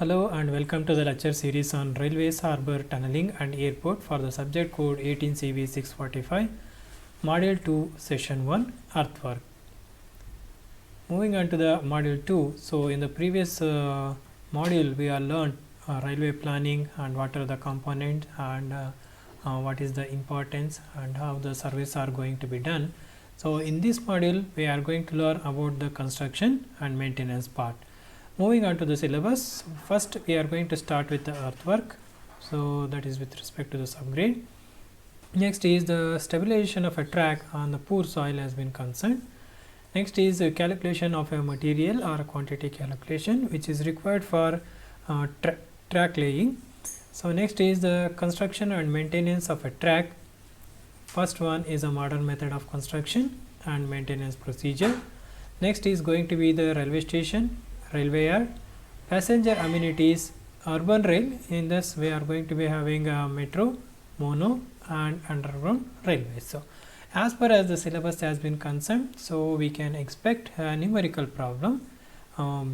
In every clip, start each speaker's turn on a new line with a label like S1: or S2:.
S1: Hello and welcome to the lecture series on railways, harbour, tunneling and airport for the subject code 18 CV 645, module 2, session 1, earthwork. Moving on to the module 2. So in the previous module we have learned railway planning and what are the components and what is the importance and how the surveys are going to be done. So in this module we are going to learn about the construction and maintenance part. Moving on to the syllabus, first we are going to start with the earthwork, so that is with respect to the subgrade. Next is the stabilization of a track on the poor soil has been concerned. Next is the calculation of a material or a quantity calculation which is required for track laying. So next is the construction and maintenance of a track. First one is a modern method of construction and maintenance procedure. Next is going to be the railway station, railway yard, passenger amenities, urban rail. In this we are going to be having a metro, mono and underground railways. So as per as the syllabus has been concerned, so we can expect a numerical problem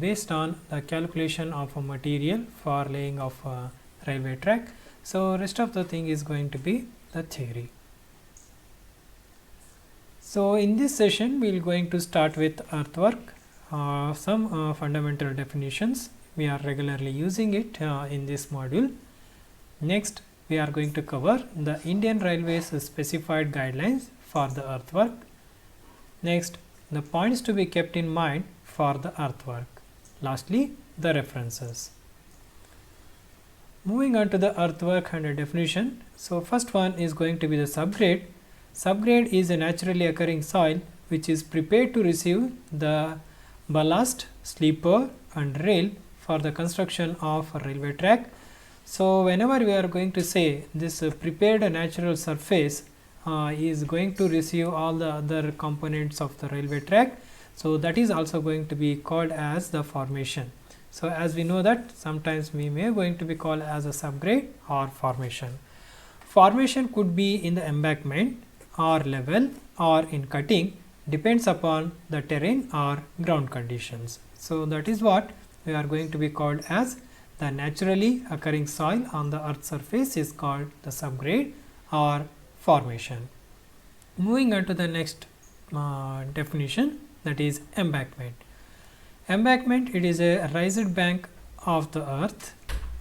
S1: based on the calculation of a material for laying of a railway track. So rest of the thing is going to be the theory. So in this session we are going to start with earthwork. Some fundamental definitions, we are regularly using it in this module. Next we are going to cover the Indian Railways specified guidelines for the earthwork. Next, the points to be kept in mind for the earthwork. Lastly, the references. Moving on to the earthwork and a definition. So first one is going to be the subgrade. Subgrade is a naturally occurring soil which is prepared to receive the ballast, sleeper and rail for the construction of a railway track. So whenever we are going to say this prepared natural surface is going to receive all the other components of the railway track, so that is also going to be called as the formation. So as we know that sometimes we may going to be called as a subgrade or formation. Formation could be in the embankment or level or in cutting, depends upon the terrain or ground conditions. So that is what we are going to be called as the naturally occurring soil on the earth surface is called the subgrade or formation. Moving on to the next definition, that is embankment. Embankment, it is a raised bank of the earth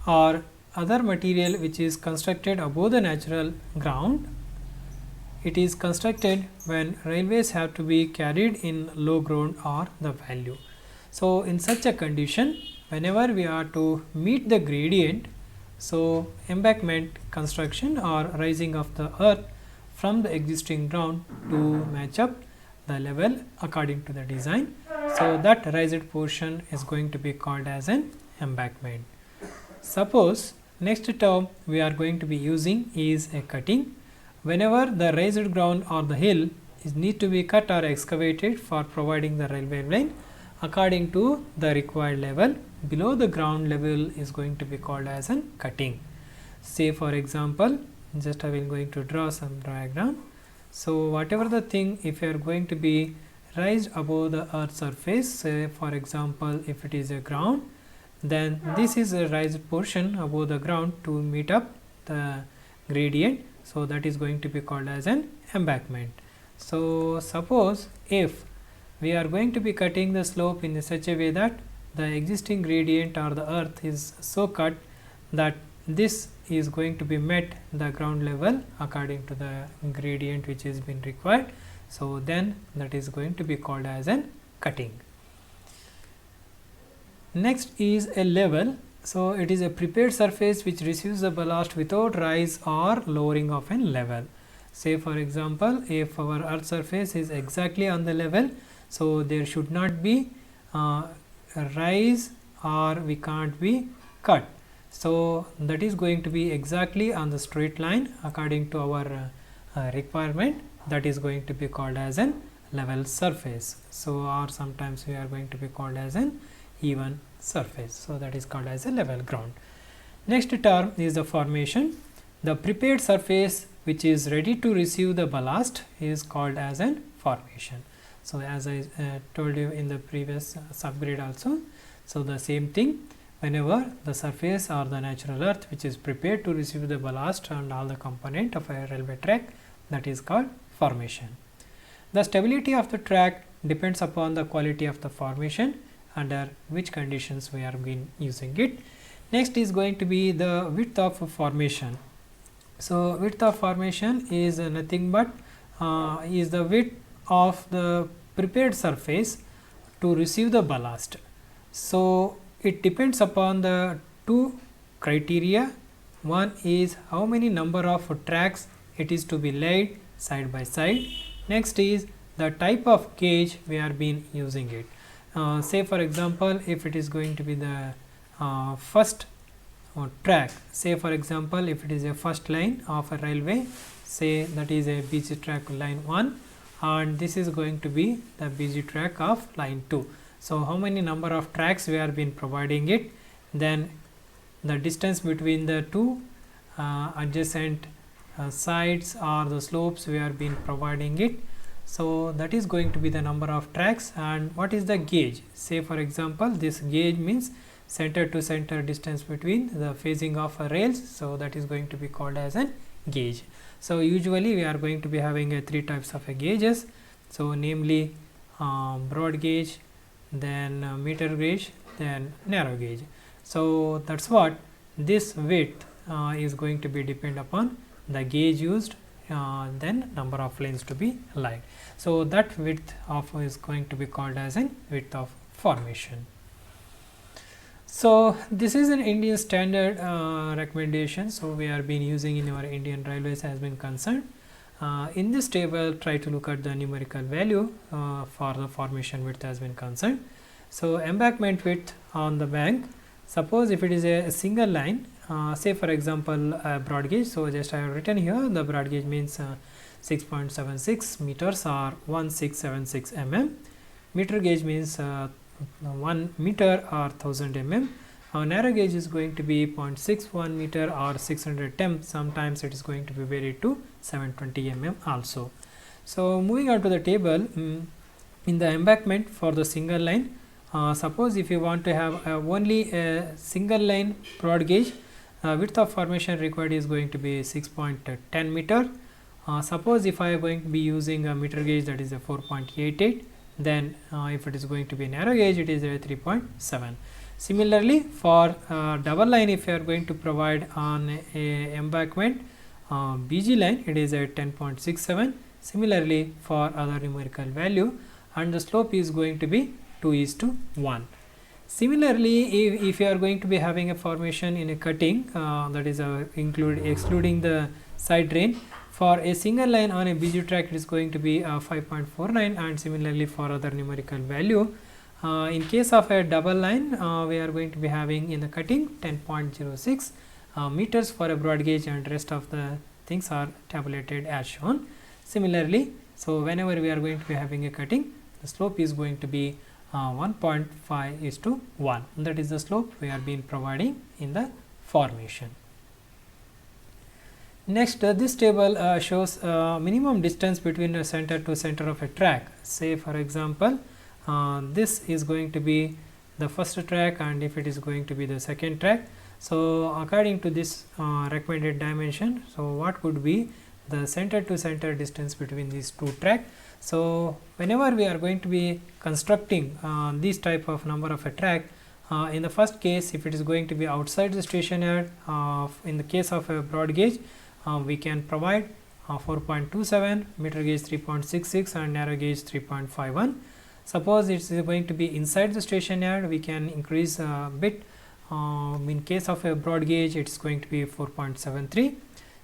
S1: or other material which is constructed above the natural ground. It is constructed when railways have to be carried in low ground or the value. So in such a condition, whenever we are to meet the gradient, so embankment construction or rising of the earth from the existing ground to match up the level according to the design. So that raised portion is going to be called as an embankment. Suppose next term we are going to be using is a cutting. Whenever the raised ground or the hill is need to be cut or excavated for providing the railway line according to the required level below the ground level is going to be called as an cutting. Say for example, just I will going to draw some diagram. So whatever the thing, if you are going to be raised above the earth surface, say for example if it is a ground, then this is a raised portion above the ground to meet up the gradient. So that is going to be called as an embankment. So suppose if we are going to be cutting the slope in such a way that the existing gradient or the earth is so cut that this is going to be met the ground level according to the gradient which is been required. So then that is going to be called as an cutting. Next is a level. So it is a prepared surface which receives the ballast without rise or lowering of a level. Say for example, if our earth surface is exactly on the level, so there should not be a rise or we can't be cut. So that is going to be exactly on the straight line according to our requirement. That is going to be called as an level surface. So or sometimes we are going to be called as an even surface. So that is called as a level ground. Next term is the formation. The prepared surface which is ready to receive the ballast is called as an formation. So as I told you in the previous subgrade also, so the same thing, whenever the surface or the natural earth which is prepared to receive the ballast and all the component of a railway track, that is called formation. The stability of the track depends upon the quality of the formation under which conditions we are been using it. Next is going to be the width of formation. So width of formation is nothing but is the width of the prepared surface to receive the ballast. So it depends upon the two criteria. One is how many number of tracks it is to be laid side by side. Next is the type of gauge we are been using it. Say for example, if it is going to be the first track, say for example if it is a first line of a railway, say that is a BG track line 1, and this is going to be the BG track of line 2. So how many number of tracks we are been providing it, then the distance between the two adjacent sides or the slopes we are been providing it. So that is going to be the number of tracks. And what is the gauge? Say for example, this gauge means center to center distance between the phasing of rails, so that is going to be called as an gauge. So usually we are going to be having three types of gauges, so namely broad gauge, then meter gauge, then narrow gauge. So that's what this width is going to be depend upon the gauge used, then number of lanes to be laid. So that width of is going to be called as an width of formation. So this is an Indian standard recommendation, so we are been using in our Indian railways has been concerned. In this table, try to look at the numerical value for the formation width has been concerned. So embankment width on the bank, suppose if it is a single line, say for example broad gauge, so just I have written here the broad gauge means 6.76 meters or 1676 mm. Meter gauge means 1 meter or 1000 mm. Narrow gauge is going to be 0.61 meter or 610. Sometimes it is going to be varied to 720 mm also. So moving on to the table, in the embankment for the single line, suppose if you want to have only a single line broad gauge, width of formation required is going to be 6.10 meter. Suppose if I am going to be using a meter gauge, that is a 4.88, then if it is going to be narrow gauge, it is a 3.7. Similarly for double line, if you are going to provide on a embankment BG line, it is a 10.67. Similarly for other numerical value, and the slope is going to be 2:1. Similarly, if you are going to be having a formation in a cutting, that is excluding the side drain, for a single line on a BG track, it is going to be 5.49, and similarly for other numerical value. In case of a double line, we are going to be having in the cutting 10.06 meters for a broad gauge, and rest of the things are tabulated as shown. Similarly, so whenever we are going to be having a cutting, the slope is going to be 1.5:1. That is the slope we are being providing in the formation. Next, this table shows minimum distance between the center to center of a track. Say for example, this is going to be the first track, and if it is going to be the second track, so according to this recommended dimension, so what could be the center to center distance between these two tracks? So whenever we are going to be constructing this type of number of a track, in the first case, if it is going to be outside the station yard, in the case of a broad gauge, we can provide 4.27, meter gauge 3.66, and narrow gauge 3.51. Suppose it is going to be inside the station yard, we can increase a bit. In case of a broad gauge, it is going to be 4.73.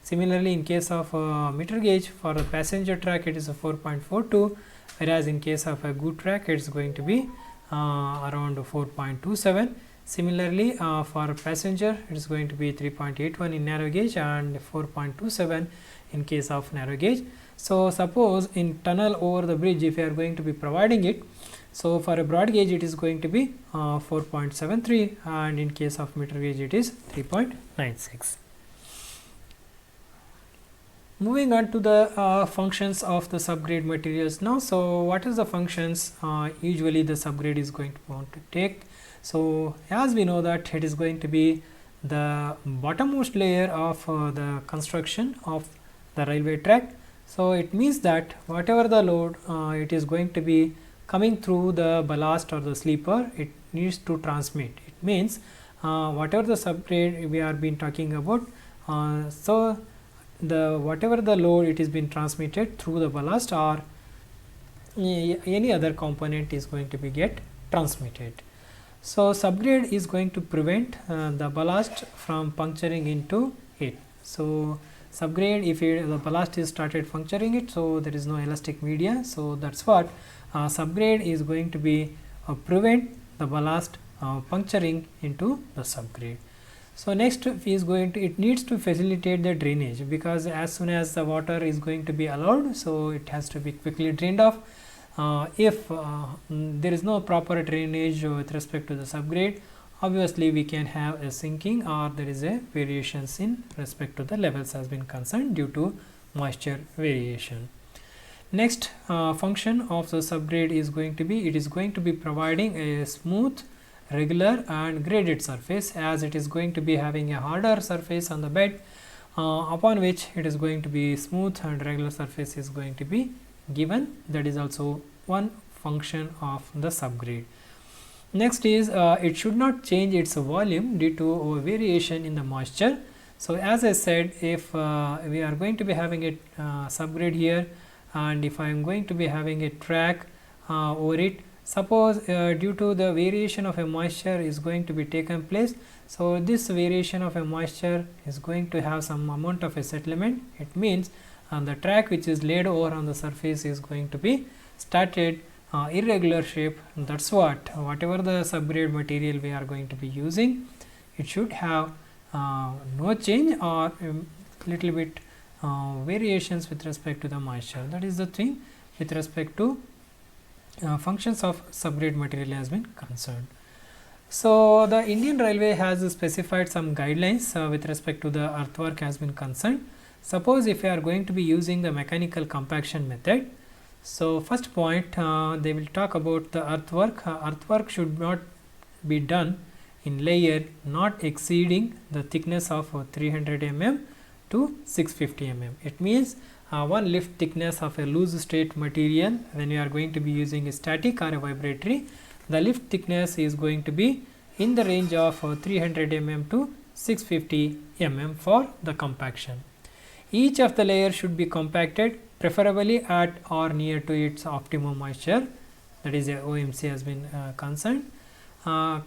S1: Similarly, in case of meter gauge for a passenger track, it is a 4.42, whereas in case of a good track, it is going to be around 4.27. Similarly, for passenger, it is going to be 3.81 in narrow gauge and 4.27 in case of narrow gauge. So suppose in tunnel over the bridge, if you are going to be providing it, so for a broad gauge it is going to be 4.73, and in case of meter gauge it is 3.96. Moving on to the functions of the subgrade materials now. So what is the functions usually the subgrade is going to want to take? So as we know that it is going to be the bottommost layer of the construction of the railway track. So it means that whatever the load it is going to be coming through the ballast or the sleeper, it needs to transmit. It means whatever the subgrade we are been talking about, so the whatever the load it is been transmitted through the ballast or any other component is going to be get transmitted. So subgrade is going to prevent the ballast from puncturing into it. So subgrade, if the ballast is started puncturing it, so there is no elastic media, so that's what subgrade is going to be prevent the ballast puncturing into the subgrade. So next is going to, it needs to facilitate the drainage, because as soon as the water is going to be allowed, so it has to be quickly drained off. If there is no proper drainage with respect to the subgrade, obviously we can have a sinking or there is a variations in respect to the levels has been concerned due to moisture variation. Next function of the subgrade is going to be, it is going to be providing a smooth, regular and graded surface, as it is going to be having a harder surface on the bed upon which it is going to be smooth and regular surface is going to be given. That is also one function of the subgrade. Next is it should not change its volume due to variation in the moisture. So as I said, if we are going to be having a subgrade here, and if I am going to be having a track over it, suppose due to the variation of a moisture is going to be taken place, so this variation of a moisture is going to have some amount of a settlement. It means the track which is laid over on the surface is going to be started irregular shape. That's what, whatever the subgrade material we are going to be using, it should have no change or little bit variations with respect to the moisture. That is the thing with respect to functions of subgrade material has been concerned. So the Indian Railway has specified some guidelines with respect to the earthwork has been concerned. Suppose if you are going to be using the mechanical compaction method, so first point they will talk about the earthwork. Earthwork should not be done in layer not exceeding the thickness of 300 mm to 650 mm. It means one lift thickness of a loose state material when you are going to be using a static or a vibratory, the lift thickness is going to be in the range of 300 mm to 650 mm for the compaction. Each of the layers should be compacted preferably at or near to its optimum moisture, that is OMC has been concerned.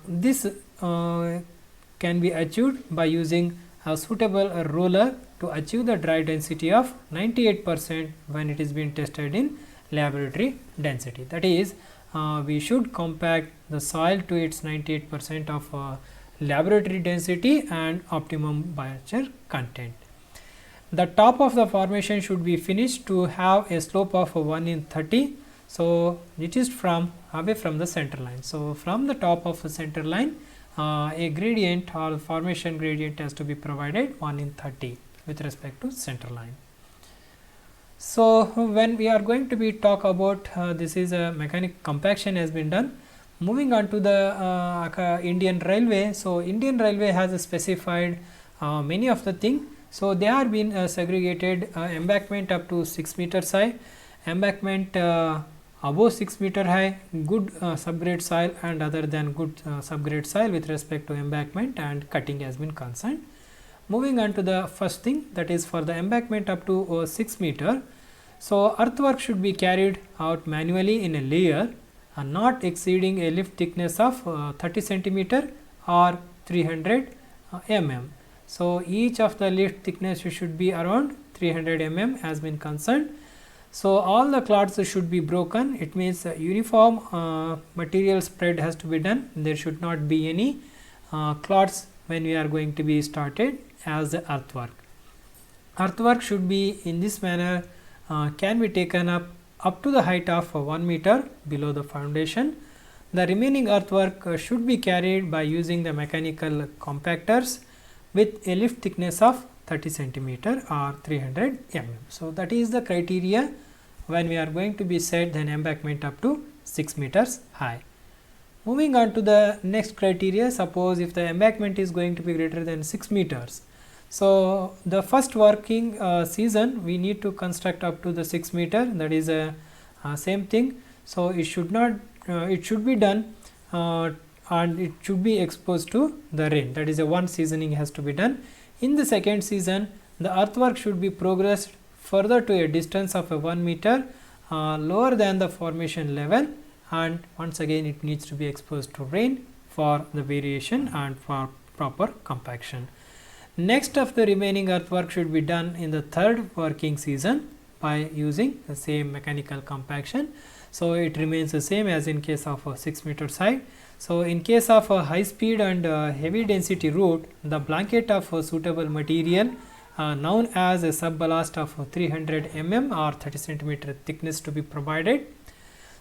S1: This can be achieved by using a suitable roller to achieve the dry density of 98% when it is being tested in laboratory density. That is, we should compact the soil to its 98% of laboratory density and optimum moisture content. The top of the formation should be finished to have a slope of 1 in 30. So it is from away from the center line. So from the top of the center line, a gradient or formation gradient has to be provided 1 in 30 with respect to center line. So when we are going to be talk about this is a mechanic compaction has been done. Moving on to the Indian Railway. So Indian Railway has specified many of the things. So they are been segregated embankment up to 6 meters high, embankment above 6 meter high, good subgrade soil and other than good subgrade soil with respect to embankment and cutting has been concerned. Moving on to the first thing, that is for the embankment up to 6 meter. So earthwork should be carried out manually in a layer not exceeding a lift thickness of 30 centimeter or 300 mm. So each of the lift thickness should be around 300 mm has been concerned. So all the clods should be broken. It means uniform material spread has to be done. There should not be any clods when we are going to be started as the earthwork. Earthwork should be in this manner can be taken up to the height of 1 meter below the foundation. The remaining earthwork should be carried by using the mechanical compactors with a lift thickness of 30 centimeter or 300 mm. So that is the criteria when we are going to be set an embankment up to 6 meters high. Moving on to the next criteria, suppose if the embankment is going to be greater than 6 meters. So, the first working season we need to construct up to the 6 meter, that is a same thing. So, it should not it should be done and it should be exposed to the rain, that is a one seasoning has to be done. In the second season, the earthwork should be progressed further to a distance of a 1 meter lower than the formation level, and once again it needs to be exposed to rain for the variation and for proper compaction. Next of the remaining earthwork should be done in the third working season by using the same mechanical compaction. So, it remains the same as in case of a 6 meter side. So, in case of a high speed and heavy density route, the blanket of a suitable material known as a sub ballast of 300 mm or 30 centimeter thickness to be provided.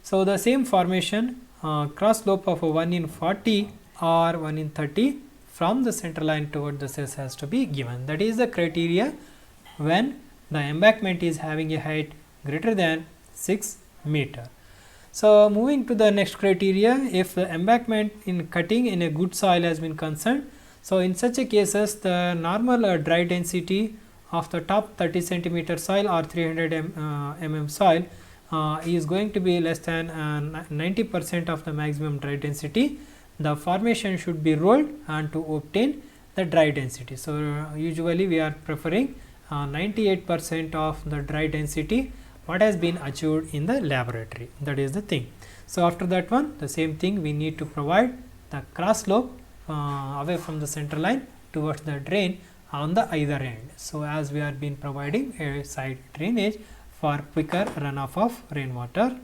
S1: So, the same formation cross slope of 1 in 40 or 1 in 30 from the center line toward the cess has to be given. That is the criteria when the embankment is having a height greater than 6 meter. So, moving to the next criteria, if the embankment in cutting in a good soil has been concerned. So, in such a cases, the normal dry density of the top 30 centimeter soil or 300 mm soil is going to be less than 90% of the maximum dry density. The formation should be rolled and to obtain the dry density. So, usually we are preferring 98% of the dry density what has been achieved in the laboratory, that is the thing. So, after that one, the same thing we need to provide the cross slope away from the center line towards the drain on the either end. So, as we are been providing a side drainage for quicker runoff of rainwater.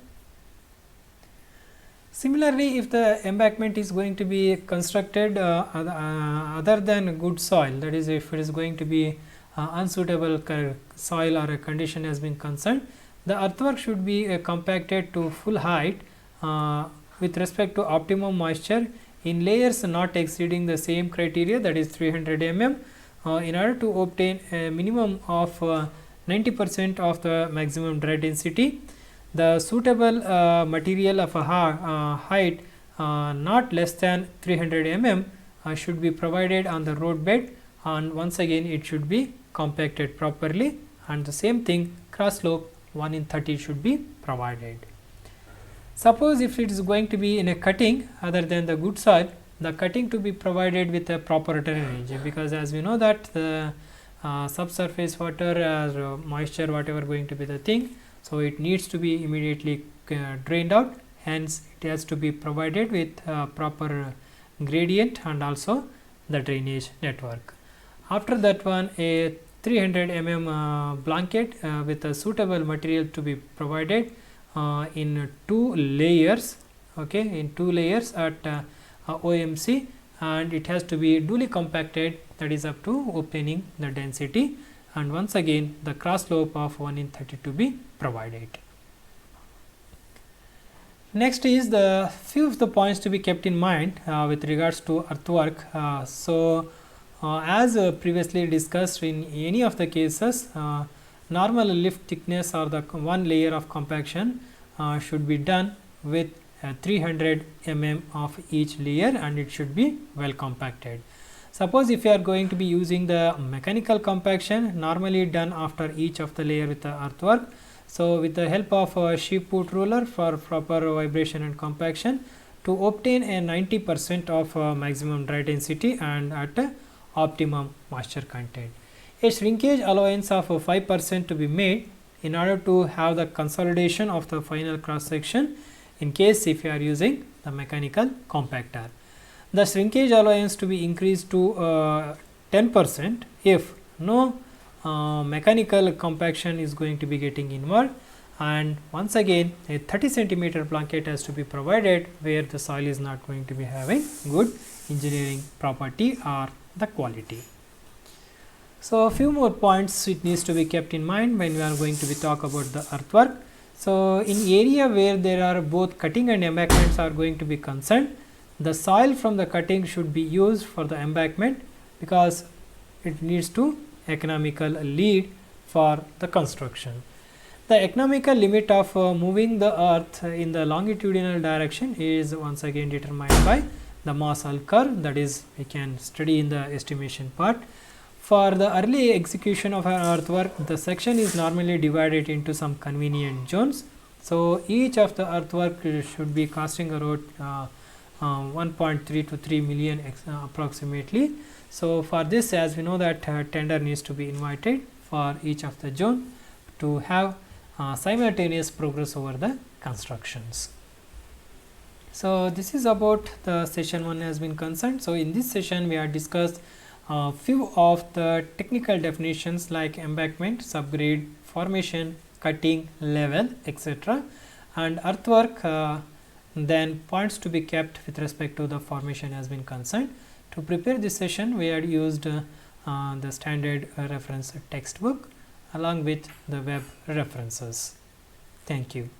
S1: Similarly, if the embankment is going to be constructed other than good soil, that is if it is going to be unsuitable soil or a condition has been concerned, the earthwork should be compacted to full height with respect to optimum moisture in layers not exceeding the same criteria, that is 300 mm in order to obtain a minimum of 90% of the maximum dry density. The suitable material of a height not less than 300 mm should be provided on the road bed, and once again it should be compacted properly, and the same thing cross slope 1 in 30 should be provided. Suppose if it is going to be in a cutting other than the good soil, the cutting to be provided with a proper drainage, because as we know that the subsurface water moisture whatever going to be the thing, so it needs to be immediately drained out, hence it has to be provided with proper gradient and also the drainage network. After that one, a 300 mm blanket with a suitable material to be provided in 2 layers, okay, in 2 layers at OMC, and it has to be duly compacted, that is up to obtaining the density, and once again the cross slope of 1 in 30 to be provided. Next is the few of the points to be kept in mind with regards to earthwork. As previously discussed, in any of the cases normal lift thickness or the one layer of compaction should be done with 300 mm of each layer, and it should be well compacted. Suppose if you are going to be using the mechanical compaction normally done after each of the layer with the earthwork. So, with the help of a sheep put roller for proper vibration and compaction to obtain a 90% of maximum dry density and at optimum moisture content. A shrinkage allowance of 5% to be made in order to have the consolidation of the final cross section in case if you are using the mechanical compactor. The shrinkage allowance to be increased to 10% if no mechanical compaction is going to be getting involved, and once again a 30 centimeter blanket has to be provided where the soil is not going to be having good engineering property or the quality. So, a few more points it needs to be kept in mind when we are going to be talk about the earthwork. So, in area where there are both cutting and embankments are going to be concerned, the soil from the cutting should be used for the embankment because it needs to economical lead for the construction. The economical limit of moving the earth in the longitudinal direction is once again determined by the Mossel curve, that is we can study in the estimation part. For the early execution of an earthwork, the section is normally divided into some convenient zones. So, each of the earthwork should be costing around 1.3 to 3 million approximately. So, for this, as we know that tender needs to be invited for each of the zone to have simultaneous progress over the constructions. So, this is about the session 1 has been concerned. So, in this session we have discussed few of the technical definitions like embankment, subgrade, formation, cutting, level, etc. and earthwork, then points to be kept with respect to the formation has been concerned. To prepare this session we had used the standard reference textbook along with the web references. Thank you.